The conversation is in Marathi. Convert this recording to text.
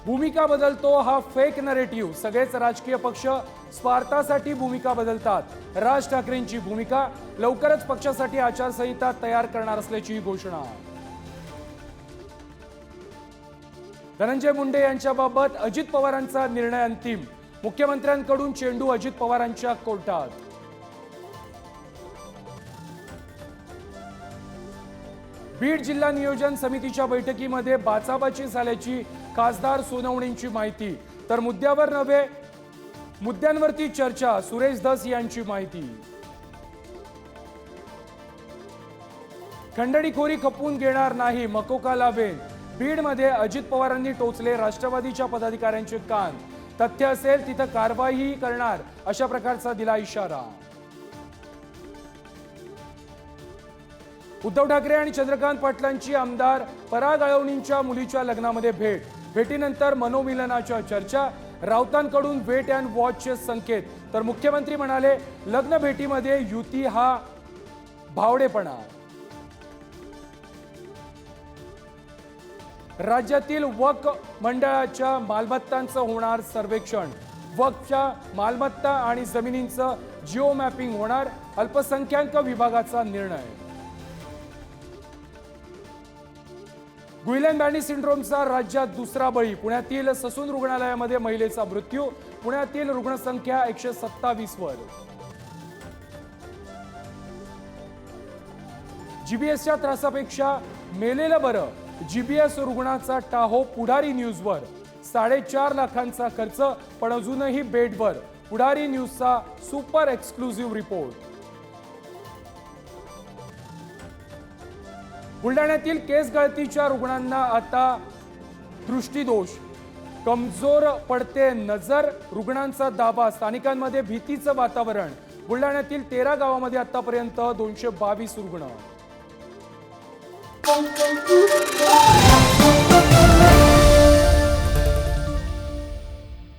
भूमिका बदलतो हा फेक नरेटिव्ह। सगळेच राजकीय पक्ष स्वार्थासाठी भूमिका बदलतात। राज ठाकरेंची भूमिका, लवकरच पक्षासाठी आचारसंहिता तयार करणार असल्याची घोषणा। धनंजय मुंडे यांच्याबाबत अजित पवारांचा निर्णय अंतिम। मुख्यमंत्र्यांकडून चेंडू अजित पवारांच्या कोर्टात। बीड जिल्हा नियोजन समितीच्या बैठकीमध्ये बाचाबाची झाल्याची खासदार सोनवणेंची माहिती। तर मुद्द्यांवरती चर्चा, सुरेश धस यांची माहिती। खंडणीखोरी खपवून घेणार नाही, मकोका लावेन। बीडमध्ये अजित पवारांनी टोचले राष्ट्रवादीच्या पदाधिकाऱ्यांचे कान। तथ्य असेल तिथं कारवाई करणार, अशा प्रकारचा दिला इशारा। उद्धव ठाकरे आणि चंद्रकांत पाटलांची आमदार पराग अळवणींच्या मुलीच्या लग्नामध्ये भेट। भेटीनंतर मनोमिलनाच्या चर्चा। राऊतांकडून वेट अँड वॉचचे संकेत। तर मुख्यमंत्री म्हणाले, लग्न भेटीमध्ये युती हा भावडेपणा। राज्यातील वक्फ मंडळाच्या मालमत्तांचं होणार सर्वेक्षण। वक्फच्या मालमत्ता आणि जमिनींचं जिओ मॅपिंग होणार, अल्पसंख्याक विभागाचा निर्णय। गुइलेन बॅनी सिंड्रोमचा राज्यात दुसरा बळी। पुण्यातील ससून रुग्णालयामध्ये महिलेचा मृत्यू। पुण्यातील रुग्णसंख्या 127 वर। जीबीएसच्या त्रासापेक्षा मेलेलं बरं, जीबीएस रुग्णाचा टाहो पुढारी न्यूजवर। 4.5 लाखांचा खर्च पण अजूनही बेडवर, पुढारी न्यूजचा सुपर एक्सक्लुझिव्ह रिपोर्ट। बुलढाण्यातील केस गळतीच्या रुग्णांना आता दृष्टीदोष। कमजोर पडते नजर, रुग्णांचा दाबा। स्थानिकांमध्ये भीतीचं वातावरण। बुलढाण्यातील 13 गावांमध्ये आतापर्यंत 222 रुग्ण।